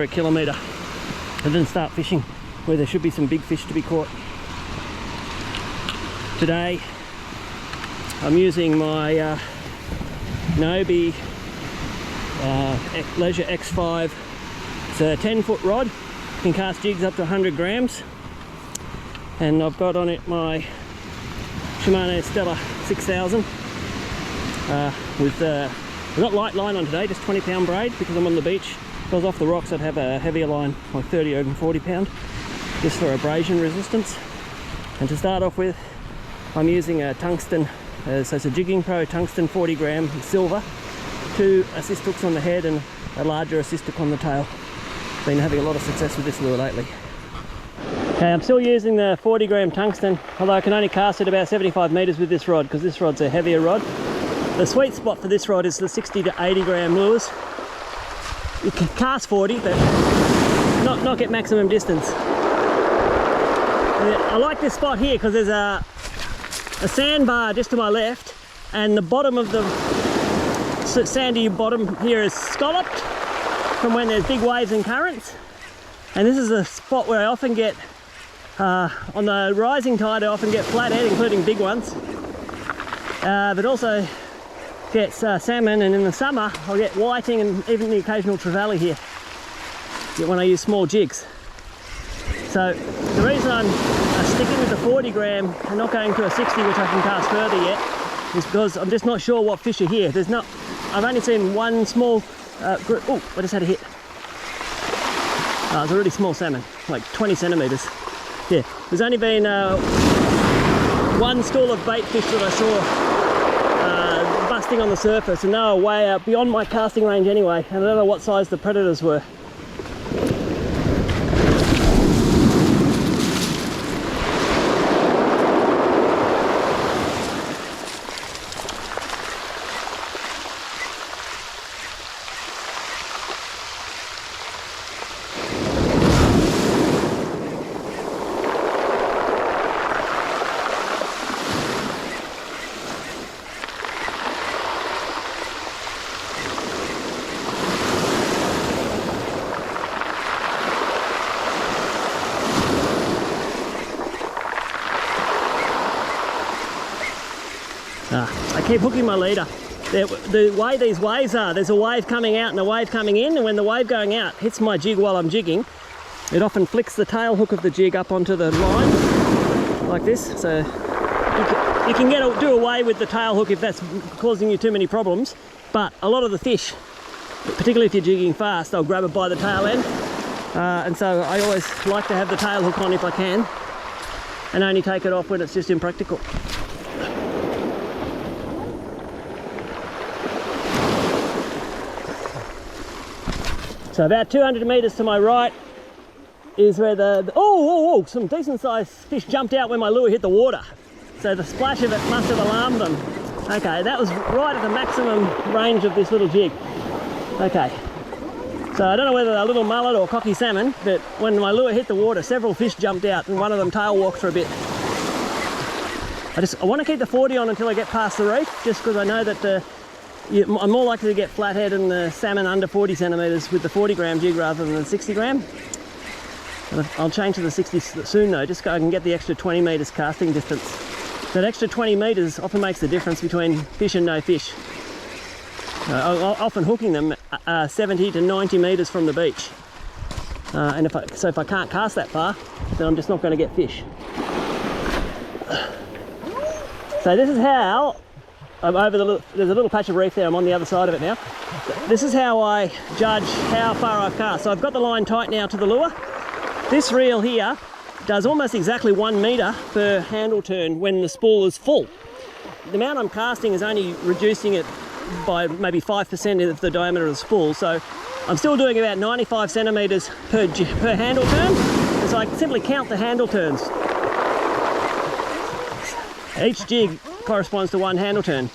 a kilometre and then start fishing where there should be some big fish to be caught. Today I'm using my Nobi Leisure X5. It's a 10-foot rod, you can cast jigs up to 100 grams, and I've got on it my Shimano Stella 6000 I've got light line on today, just 20-pound braid because I'm on the beach. If I was off the rocks I'd have a heavier line, like 30 or even 40-pound, just for abrasion resistance. And to start off with, I'm using a tungsten, so it's a Jigging Pro tungsten 40-gram silver, 2 assist hooks on the head and a larger assist hook on the tail. Been having a lot of success with this lure lately. Okay, I'm still using the 40-gram tungsten, although I can only cast it about 75 metres with this rod because this rod's a heavier rod. The sweet spot for this rod is the 60 to 80-gram lures. You can cast 40, but not get maximum distance. I like this spot here because there's a sandbar just to my left, and the bottom of the sandy bottom here is scalloped from when there's big waves and currents. And this is a spot where I often get, on the rising tide, I often get flathead, including big ones, but also get salmon, and in the summer I'll get whiting and even the occasional trevally here when I use small jigs. So the reason I'm sticking with the 40-gram and not going to a 60, which I can cast further yet, is because I'm just not sure what fish are here. I've only seen one small group. Oh, I just had a hit. It's a really small salmon, like 20 centimetres. Yeah, there's only been one school of bait fish that I saw busting on the surface, and they were way out beyond my casting range anyway, and I don't know what size the predators were. I keep hooking my leader. The way these waves are, there's a wave coming out and a wave coming in, and when the wave going out hits my jig while I'm jigging, it often flicks the tail hook of the jig up onto the line like this. So you can do away with the tail hook if that's causing you too many problems, but a lot of the fish, particularly if you're jigging fast, they'll grab it by the tail end, and so I always like to have the tail hook on if I can, and only take it off when it's just impractical. So about 200 metres to my right is where some decent sized fish jumped out when my lure hit the water. So the splash of it must have alarmed them. Okay, that was right at the maximum range of this little jig. Okay, so I don't know whether they're little mullet or cocky salmon, but when my lure hit the water, several fish jumped out and one of them tail walked for a bit. I want to keep the 40 on until I get past the reef, just because I know that I'm more likely to get flathead and the salmon under 40 centimetres with the 40-gram jig rather than the 60-gram. I'll change to the 60 soon though, just so I can get the extra 20 metres casting distance. That extra 20 metres often makes the difference between fish and no fish. I'm often hooking them 70 to 90 metres from the beach. And if I can't cast that far, then I'm just not going to get fish. So this is how I'm over there's a little patch of reef there, I'm on the other side of it now. This is how I judge how far I've cast. So I've got the line tight now to the lure. This reel here does almost exactly 1 metre per handle turn when the spool is full. The amount I'm casting is only reducing it by maybe 5% of the diameter of the spool, so I'm still doing about 95 centimetres per handle turn, and so I simply count the handle turns. Each jig corresponds to 1 handle turn.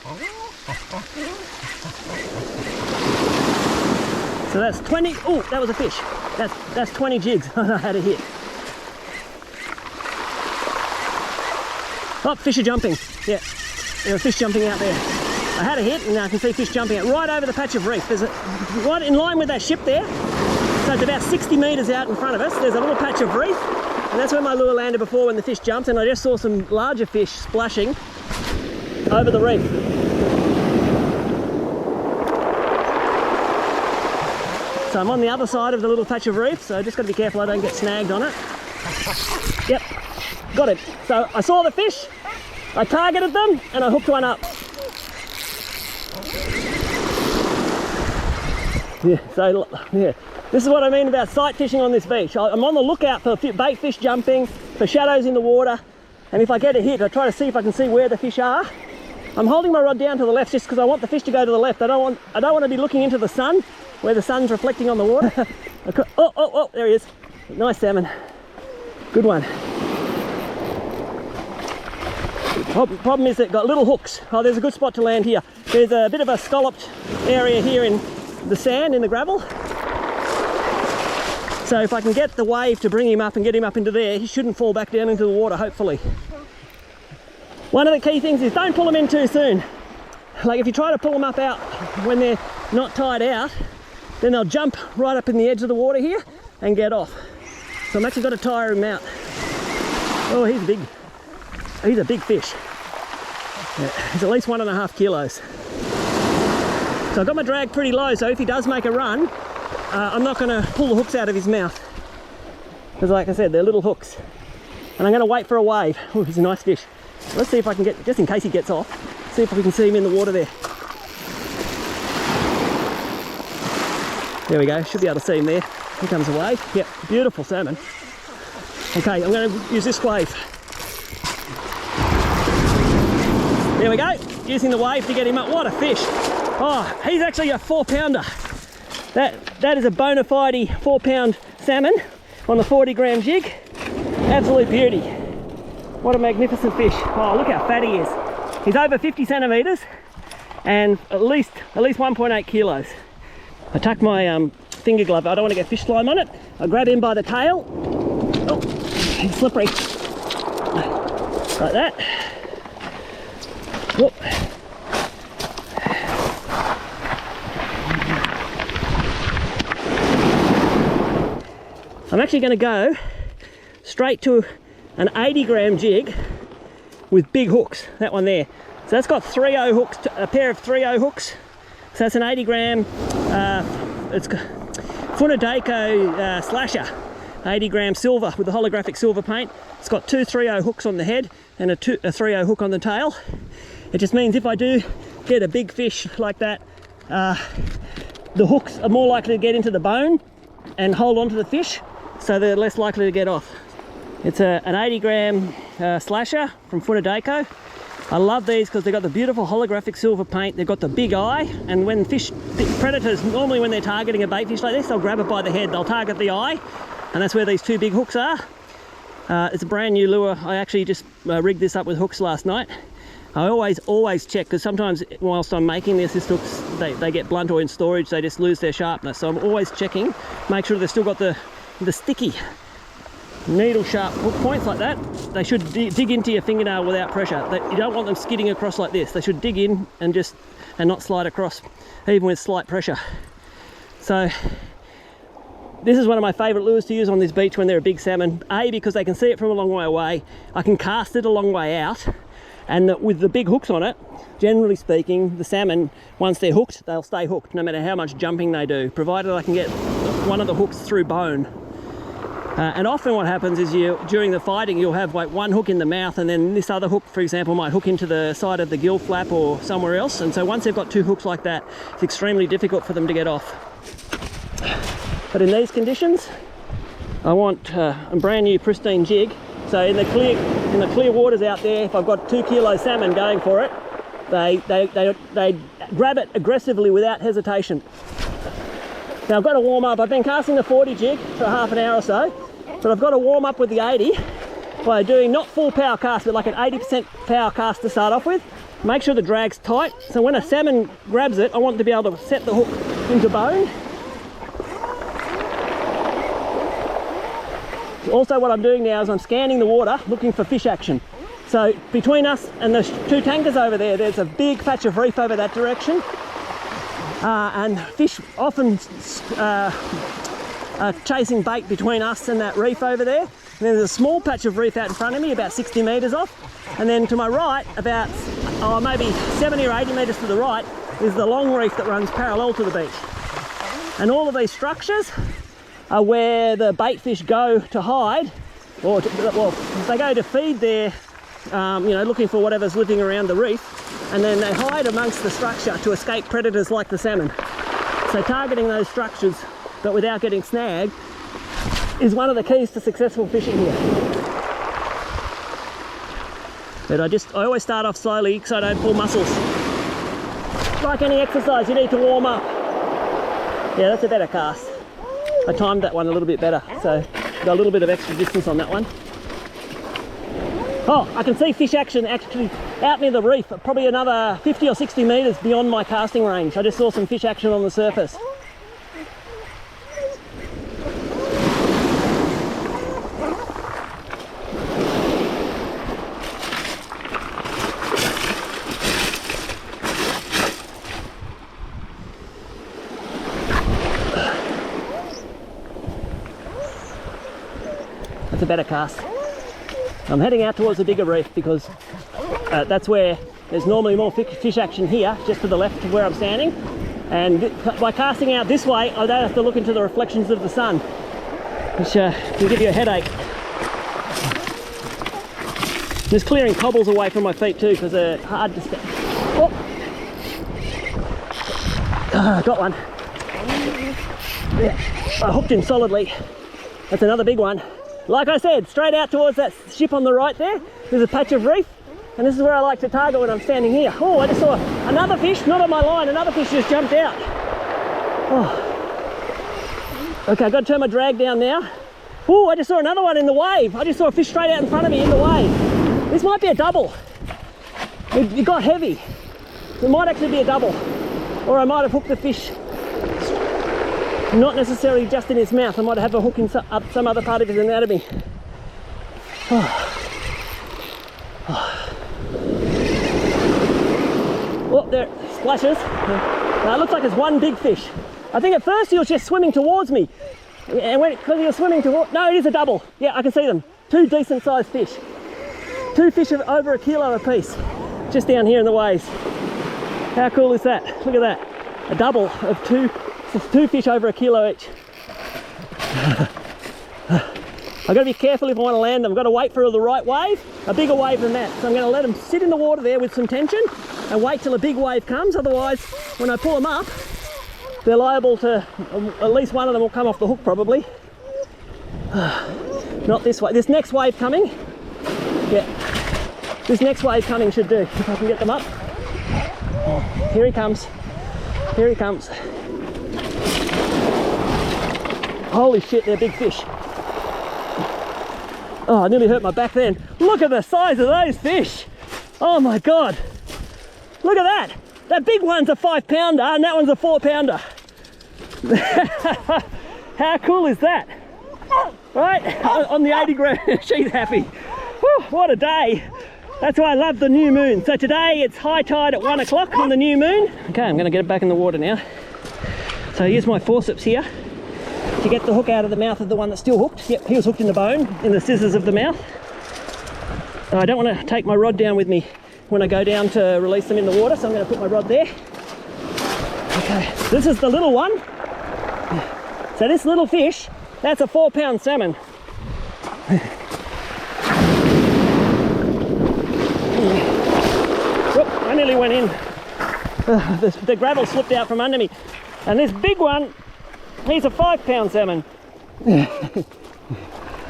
So that's 20, oh, that was a fish. That's 20 jigs I had a hit. Oh, fish are jumping. Yeah, there are fish jumping out there. I had a hit and I can see fish jumping out right over the patch of reef. There's right in line with that ship there. So it's about 60 metres out in front of us. There's a little patch of reef, and that's where my lure landed before when the fish jumped, and I just saw some larger fish splashing over the reef. So I'm on the other side of the little patch of reef, so I just got to be careful I don't get snagged on it. Yep, got it. So I saw the fish, I targeted them, and I hooked one up. Yeah, so yeah, this is what I mean about sight fishing on this beach. I'm on the lookout for bait fish jumping, for shadows in the water, and if I get a hit, I try to see if I can see where the fish are. I'm holding my rod down to the left just because I want the fish to go to the left. I don't want to be looking into the sun, where the sun's reflecting on the water. Oh, there he is. Nice salmon. Good one. Problem is that got little hooks. Oh, there's a good spot to land here. There's a bit of a scalloped area here in the sand, in the gravel. So if I can get the wave to bring him up and get him up into there, he shouldn't fall back down into the water, hopefully. One of the key things is don't pull them in too soon. Like if you try to pull them up out when they're not tied out, then they'll jump right up in the edge of the water here and get off. So I'm actually got to tire him out. Oh, he's big. He's a big fish. Yeah, he's at least 1.5 kilos. So I've got my drag pretty low, so if he does make a run, I'm not going to pull the hooks out of his mouth. Because like I said, they're little hooks. And I'm going to wait for a wave. Oh, he's a nice fish. Let's see if I can get, just in case he gets off, see if we can see him in the water there. There we go, should be able to see him there. Here comes a wave. Yep, beautiful salmon. Okay, I'm going to use this wave. There we go, using the wave to get him up. What a fish. Oh, he's actually a 4-pounder. That is a bona fide 4-pound salmon on the 40-gram jig. Absolute beauty. What a magnificent fish. Oh, look how fat he is. He's over 50 centimetres and at least 1.8 kilos. I tuck my finger glove. I don't want to get fish slime on it. I grab him by the tail. Oh, he's slippery. Like that. Whoop. I'm actually going to go straight to an 80-gram jig with big hooks, that one there. So that's got 3/0 hooks, a pair of 3/0 hooks. So that's an 80-gram, it's Funadeco slasher, 80-gram silver with the holographic silver paint. It's got two 3/0 hooks on the head and a 3/0 hook on the tail. It just means if I do get a big fish like that, the hooks are more likely to get into the bone and hold on to the fish, so they're less likely to get off. It's an 80-gram slasher from Funadeco. I love these because they've got the beautiful holographic silver paint. They've got the big eye, and when predators, normally when they're targeting a bait fish like this, they'll grab it by the head, they'll target the eye, and that's where these two big hooks are. It's a brand new lure. I actually just rigged this up with hooks last night. I always check, because sometimes whilst I'm making these hooks, they get blunt, or in storage they just lose their sharpness. So I'm always checking, make sure they've still got the sticky needle sharp hook points like that. They should dig into your fingernail without pressure. You don't want them skidding across like this. They should dig in and not slide across, even with slight pressure. So this is one of my favourite lures to use on this beach when they're a big salmon. A, because they can see it from a long way away. I can cast it a long way out, and with the big hooks on it, generally speaking, the salmon, once they're hooked, they'll stay hooked no matter how much jumping they do, provided I can get one of the hooks through bone. And often what happens is during the fighting, you'll have like one hook in the mouth, and then this other hook, for example, might hook into the side of the gill flap or somewhere else. And so once they've got two hooks like that, it's extremely difficult for them to get off. But in these conditions, I want a brand new pristine jig. So in the clear waters out there, if I've got 2 kilo salmon going for it, they grab it aggressively without hesitation. Now I've got to warm up. I've been casting the 40 jig for half an hour or so, but I've got to warm up with the 80 by doing not full power cast, but like an 80% power cast to start off with. Make sure the drag's tight, so when a salmon grabs it, I want to be able to set the hook into bone. Also what I'm doing now is I'm scanning the water looking for fish action. So between us and the 2 tankers over there, there's a big patch of reef over that direction. And fish often chasing bait between us and that reef over there. And then there's a small patch of reef out in front of me, about 60 metres off. And then to my right, about maybe 70 or 80 metres to the right, is the long reef that runs parallel to the beach. And all of these structures are where the bait fish go to hide, or they go to feed their, looking for whatever's living around the reef, and then they hide amongst the structure to escape predators like the salmon. So targeting those structures, but without getting snagged, is one of the keys to successful fishing here. But I always start off slowly so I don't pull muscles. Like any exercise, you need to warm up. Yeah, that's a better cast. I timed that one a little bit better, so got a little bit of extra distance on that one. Oh, I can see fish action actually out near the reef, probably another 50 or 60 metres beyond my casting range. I just saw some fish action on the surface. That's a better cast. I'm heading out towards the bigger reef because that's where there's normally more fish action here, just to the left of where I'm standing. And by casting out this way, I don't have to look into the reflections of the sun, which can give you a headache. Just clearing cobbles away from my feet too, because they're hard to step. Oh! Got one. Yeah, I hooked him solidly. That's another big one. Like I said, straight out towards that ship on the right there, there's a patch of reef, and this is where I like to target when I'm standing here. Oh, I just saw another fish, not on my line, another fish just jumped out. Oh. Okay, I've got to turn my drag down now. Oh, I just saw another one in the wave. I just saw a fish straight out in front of me in the wave. This might be a double. It got heavy. It might actually be a double. Or I might have hooked the fish not necessarily just in his mouth. I might have a hook in some other part of his anatomy. Oh, there, splashes. It looks like it's one big fish. I think at first he was just swimming towards me. And because he was swimming towards... No, it is a double. Yeah, I can see them. Two decent sized fish. Two fish of over a kilo apiece. Just down here in the waves. How cool is that? Look at that. A double of two fish over a kilo each. I've got to be careful if I want to land them. I've got to wait for the right wave, a bigger wave than that. So I'm going to let them sit in the water there with some tension and wait till a big wave comes. Otherwise, when I pull them up, they're liable to, at least one of them will come off the hook probably. Not this way. This next wave coming, yeah, this next wave coming should do, if I can get them up. Here he comes. Here he comes. Holy shit, they're big fish. Oh, I nearly hurt my back then. Look at the size of those fish. Oh my God. Look at that. That big one's a 5-pounder and that one's a 4-pounder. How cool is that? Right, on the 80 gram, she's happy. Whew, what a day. That's why I love the new moon. So today it's high tide at 1 o'clock on the new moon. Okay, I'm gonna get it back in the water now. So I use my forceps here to get the hook out of the mouth of the one that's still hooked. Yep, he was hooked in the bone, in the scissors of the mouth. I don't want to take my rod down with me when I go down to release them in the water, so I'm going to put my rod there. Okay, this is the little one. So this little fish, that's a 4-pound salmon. Whoop, I nearly went in. The gravel slipped out from under me. And this big one, he's a 5-pound salmon.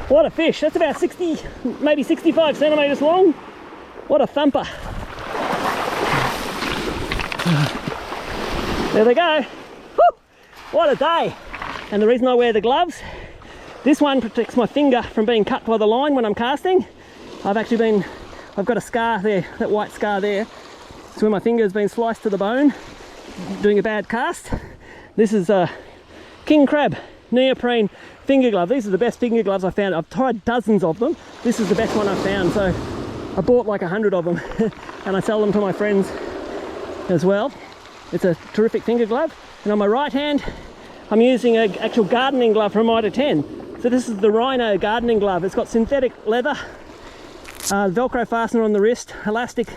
What a fish. That's about 60, maybe 65 centimetres long. What a thumper. There they go. Woo! What a day. And the reason I wear the gloves, this one protects my finger from being cut by the line when I'm casting. I've got a scar there, that white scar there. It's where my finger's been sliced to the bone, doing a bad cast. This is a king crab neoprene finger glove. These are the best finger gloves I found. I've tried dozens of them. This is the best one I've found. So I bought like 100 of them and I sell them to my friends as well. It's a terrific finger glove. And on my right hand, I'm using an actual gardening glove from Mitre 10. So this is the Rhino gardening glove. It's got synthetic leather, Velcro fastener on the wrist, elastic.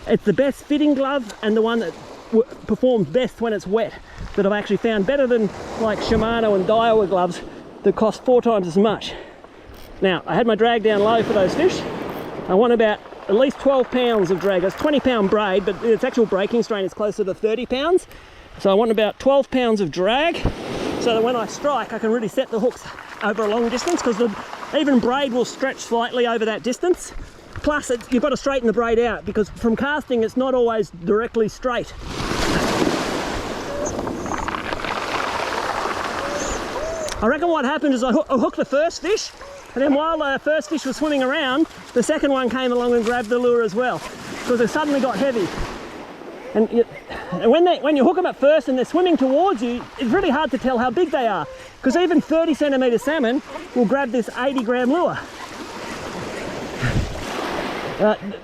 It's the best fitting glove and the one that performs best when it's wet that I've actually found, better than like Shimano and Daiwa gloves that cost 4 times as much. Now, I had my drag down low for those fish. I want about at least 12 pounds of drag. It's 20-pound braid, but its actual breaking strain is closer to 30 pounds. So I want about 12 pounds of drag so that when I strike, I can really set the hooks over a long distance, because even braid will stretch slightly over that distance. Plus, you've got to straighten the braid out, because from casting, it's not always directly straight. I reckon what happened is I hooked the first fish, and then while the first fish was swimming around, the second one came along and grabbed the lure as well, because it suddenly got heavy. And when you hook them at first and they're swimming towards you, it's really hard to tell how big they are, because even 30 centimetre salmon will grab this 80-gram lure.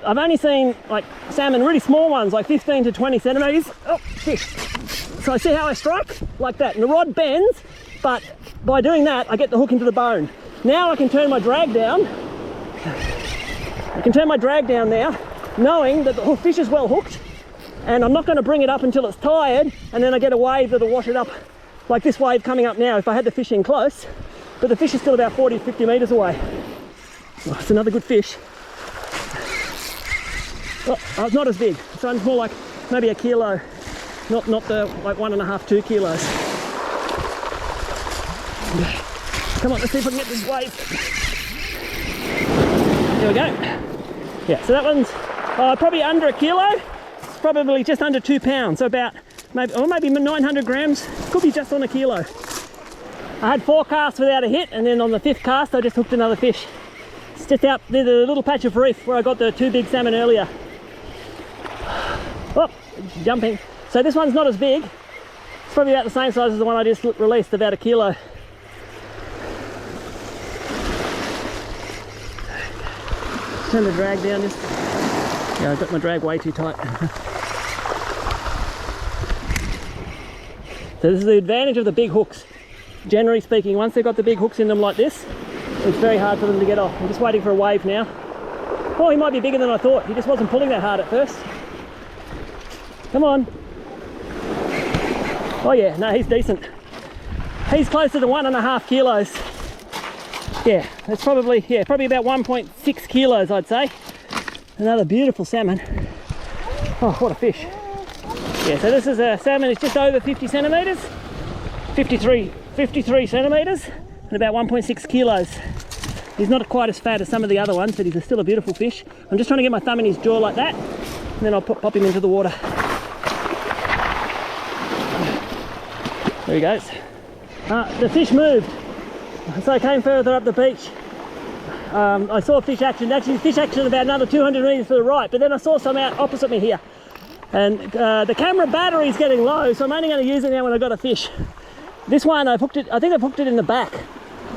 I've only seen like salmon, really small ones, like 15 to 20 centimetres. Oh, fish. So I see how I strike? Like that. And the rod bends, but by doing that, I get the hook into the bone. Now I can turn my drag down. I can turn my drag down now, knowing that the fish is well hooked, and I'm not going to bring it up until it's tired, and then I get a wave that'll wash it up, like this wave coming up now if I had the fish in close. But the fish is still about 40 to 50 metres away. Oh, it's another good fish. Oh, it's not as big. So it's more like maybe a kilo, not the like 1.5, 2 kilos. Come on, let's see if I can get this wave. There we go. Yeah, so that one's probably under a kilo. It's probably just under 2 pounds, so about maybe 900 grams. Could be just on a kilo. I had 4 casts without a hit, and then on the 5th cast I just hooked another fish. It's just out there's a little patch of reef where I got the 2 big salmon earlier. Oh, jumping. So this one's not as big. It's probably about the same size as the one I just released, about a kilo. Turn the drag down just. Yeah, I've got my drag way too tight. So this is the advantage of the big hooks. Generally speaking, once they've got the big hooks in them like this, it's very hard for them to get off. I'm just waiting for a wave now. Oh, he might be bigger than I thought. He just wasn't pulling that hard at first. Come on. Oh yeah, no, he's decent. He's closer to 1.5 kilos. Yeah, it's probably about 1.6 kilos, I'd say. Another beautiful salmon. Oh, what a fish. Yeah, so this is a salmon. It's just over 50 centimetres. 53 centimetres and about 1.6 kilos. He's not quite as fat as some of the other ones, but he's still a beautiful fish. I'm just trying to get my thumb in his jaw like that, and then I'll pop him into the water. There he goes. The fish moved, so I came further up the beach. I saw fish action. Actually, fish action about another 200 metres to the right, but then I saw some out opposite me here. And the camera battery is getting low, so I'm only going to use it now when I've got a fish. This one, I think I've hooked it in the back.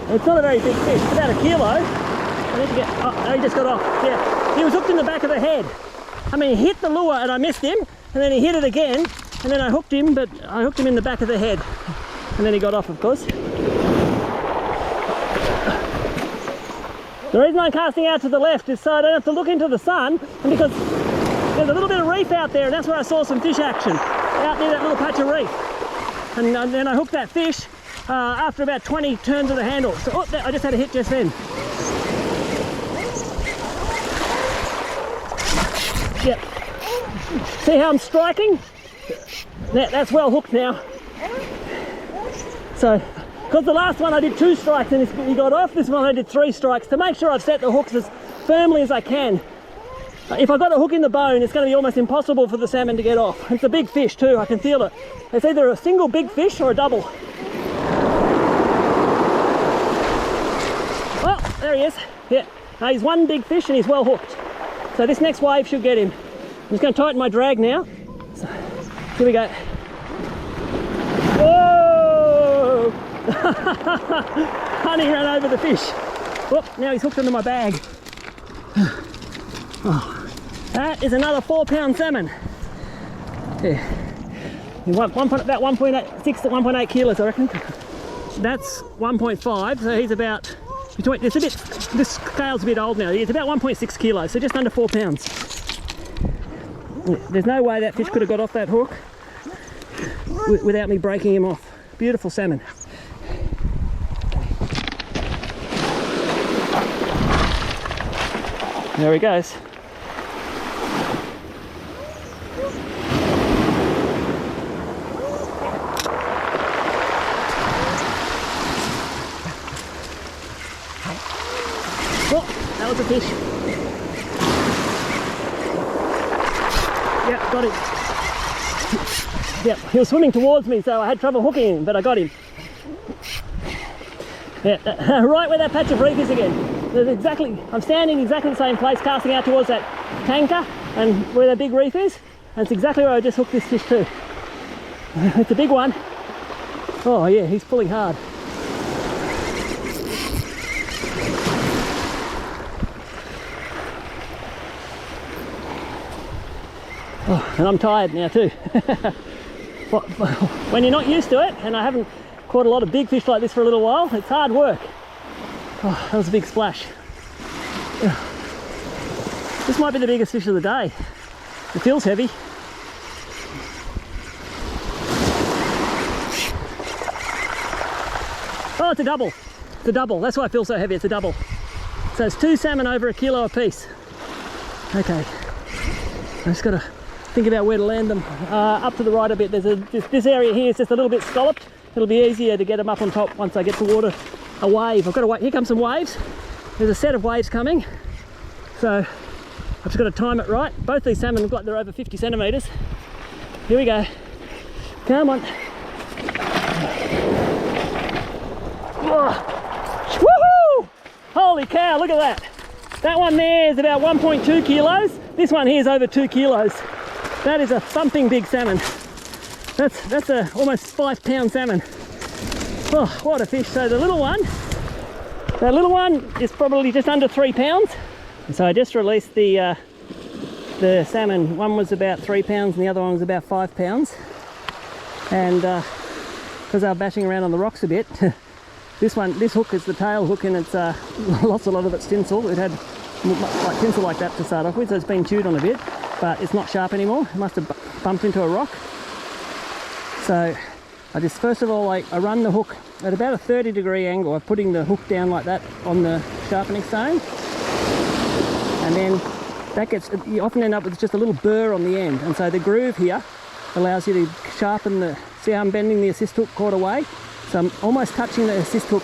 It's not a very big fish, it's about a kilo. I need to get, oh, no, he just got off. Yeah, he was hooked in the back of the head. I mean, he hit the lure and I missed him, and then he hit it again, and then I hooked him, but I hooked him in the back of the head. And then he got off, of course. The reason I'm casting out to the left is so I don't have to look into the sun, and because there's a little bit of reef out there, and that's where I saw some fish action, out near that little patch of reef. And then I hooked that fish after about 20 turns of the handle. So I just had a hit just then. Yep. See how I'm striking? That's well hooked now. So, because the last one I did 2 strikes and he got off, this one I did 3 strikes to make sure I've set the hooks as firmly as I can. If I got a hook in the bone, it's going to be almost impossible for the salmon to get off. It's a big fish too, I can feel it. It's either a single big fish or a double. Oh, there he is. Yeah, now he's one big fish and he's well hooked. So this next wave should get him. I'm just going to tighten my drag now. So, here we go. Whoa! Honey ran over the fish. Oh, now he's hooked into my bag. Oh, that is another 4-pound salmon. Yeah. About 1.6 to 1.8 kilos, I reckon. That's 1.5, so he's about between. This scale's a bit old now. It's about 1.6 kilos, so just under 4 pounds. There's no way that fish could have got off that hook without me breaking him off. Beautiful salmon. There he goes. Oh, that was a fish. Yeah, got him. Yeah, he was swimming towards me, so I had trouble hooking him, but I got him. Yeah, right where that patch of reef is again. I'm standing exactly the same place, casting out towards that tanker and where that big reef is. And it's exactly where I just hooked this fish too. It's a big one. Oh yeah, he's pulling hard. Oh, and I'm tired now too. When you're not used to it, and I haven't caught a lot of big fish like this for a little while, it's hard work. Oh, that was a big splash. This might be the biggest fish of the day. It feels heavy. Oh, it's a double. It's a double. That's why I feel so heavy. It's a double. So it's 2 salmon over a kilo a piece. Okay. I just got to think about where to land them. Up to the right a bit. There's this area here is just a little bit scalloped. It'll be easier to get them up on top once I get the water. A wave. I've got to wait. Here come some waves. There's a set of waves coming. So I've just got to time it right. Both these salmon look like they're over 50 centimetres. Here we go. Come on. Woohoo! Holy cow, look at that. That one there is about 1.2 kilos. This one here is over 2 kilos. That is a thumping big salmon. That's a almost 5 pound salmon. Oh, what a fish. So that little one is probably just under 3 pounds. And so I just released the salmon. One was about 3 pounds and the other one was about 5 pounds. And because I'm bashing around on the rocks a bit, this hook is the tail hook, and it's lost a lot of its tinsel. It had like tinsel like that to start off with, so it's been chewed on a bit, but it's not sharp anymore. It must have bumped into a rock. So I just, first of all, I run the hook at about a 30-degree angle. I'm putting the hook down like that on the sharpening stone, and then you often end up with just a little burr on the end, and so the groove here allows you to sharpen see how I'm bending the assist hook quarter way? So I'm almost touching the assist hook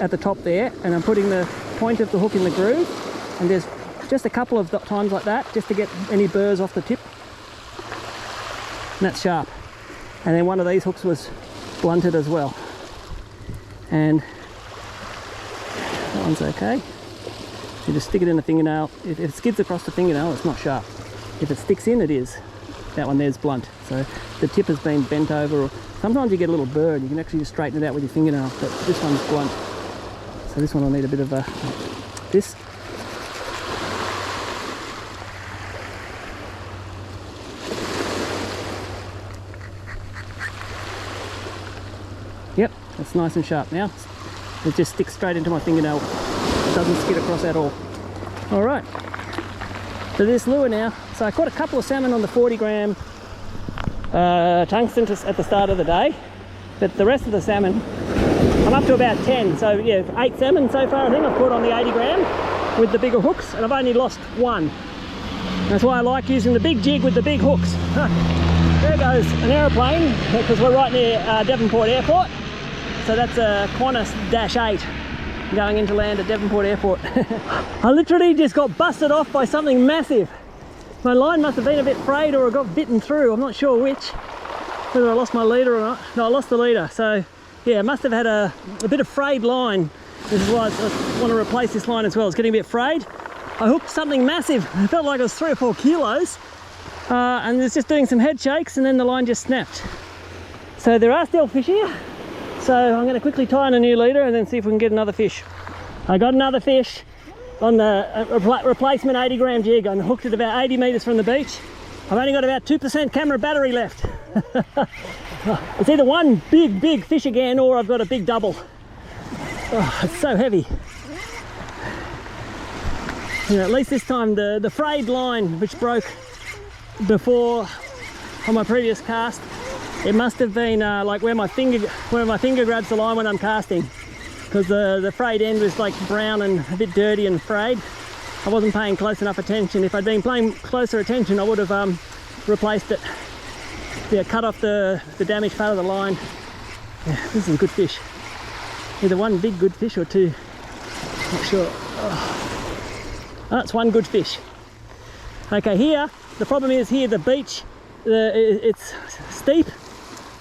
at the top there, and I'm putting the point of the hook in the groove, and there's just a couple of times like that just to get any burrs off the tip, and that's sharp. And then one of these hooks was blunted as well, and that one's okay. You just stick it in the fingernail. If it skids across the fingernail, it's not sharp. If it sticks in, it is. That one there's blunt, so the tip has been bent over, or sometimes you get a little burr and you can actually just straighten it out with your fingernail, but this one's blunt. So this one will need a bit of this. Yep, that's nice and sharp now. It just sticks straight into my fingernail. It doesn't skid across at all. All right, so this lure now. So I caught a couple of salmon on the 40-gram tungsten at the start of the day, but the rest of the salmon, I'm up to about 10. So yeah, 8 salmon so far I think I've caught on the 80-gram with the bigger hooks, and I've only lost 1. That's why I like using the big jig with the big hooks. There goes an aeroplane, because we're right near Devonport Airport. So that's a Qantas -8 going into land at Devonport Airport. I literally just got busted off by something massive. My line must have been a bit frayed, or I got bitten through. I'm not sure which, whether I lost my leader or not. No, I lost the leader. So yeah, I must have had a bit of frayed line. This is why I want to replace this line as well. It's getting a bit frayed. I hooked something massive. It felt like it was 3 or 4 kilos. And it's just doing some head shakes, and then the line just snapped. So there are still fish here. So I'm going to quickly tie in a new leader and then see if we can get another fish. I got another fish on the replacement 80-gram jig. I hooked it about 80 metres from the beach, I've only got about 2% camera battery left. It's either one big fish again, or I've got a big double. Oh, it's so heavy. You know, at least this time the frayed line, which broke before on my previous cast, it must have been like where my finger grabs the line when I'm casting, because the frayed end was like brown and a bit dirty and frayed. I wasn't paying close enough attention. If I'd been paying closer attention, I would have replaced it. Yeah, cut off the damaged part of the line. Yeah, this is a good fish. Either one big good fish or two. Not sure. Oh, that's one good fish. Okay, here the problem is here the beach. It's steep,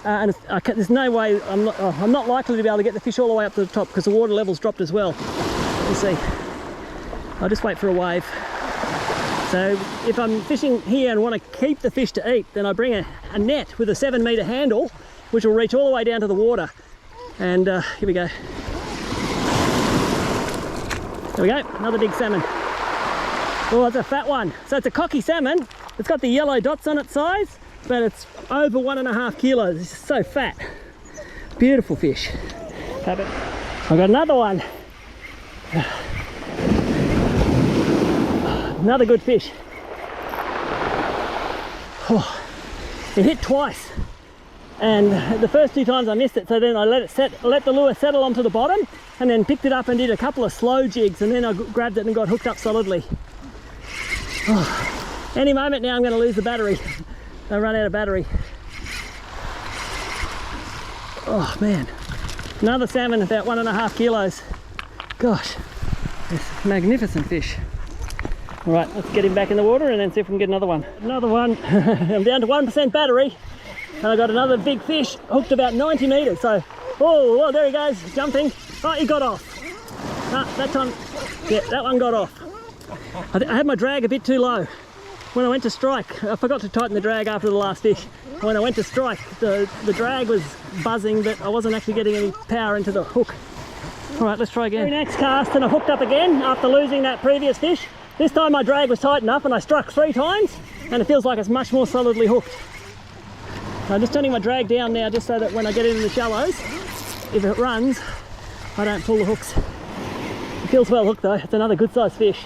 and there's no way I'm not likely to be able to get the fish all the way up to the top because the water level's dropped as well. You see. I'll just wait for a wave. So if I'm fishing here and want to keep the fish to eat, then I bring a net with a 7-metre handle, which will reach all the way down to the water. And here we go. There we go, another big salmon. Oh, it's a fat one. So it's a cocky salmon. It's got the yellow dots on its sides, but it's over 1.5 kilos. It's so fat. Beautiful fish. Have it. I've got another one. Another good fish. Oh, it hit twice, and the first 2 times I missed it, so then I let the lure settle onto the bottom, and then picked it up and did a couple of slow jigs, and then I grabbed it and got hooked up solidly. Oh, any moment now I'm going to lose the battery. I run out of battery. Oh man, another salmon about 1.5 kilos. Gosh, this magnificent fish. All right, let's get him back in the water and then see if we can get another one. Another one. I'm down to 1% battery, and I got another big fish hooked about 90 metres. So, oh, well, there he goes, jumping. Oh, he got off. That time, yeah, that one got off. I had my drag a bit too low. When I went to strike, I forgot to tighten the drag after the last fish. When I went to strike, the drag was buzzing, but I wasn't actually getting any power into the hook. All right, let's try again. Very next cast, and I hooked up again after losing that previous fish. This time my drag was tight enough and I struck 3 times, and it feels like it's much more solidly hooked. I'm just turning my drag down now just so that when I get into the shallows, if it runs, I don't pull the hooks. It feels well hooked though. It's another good sized fish.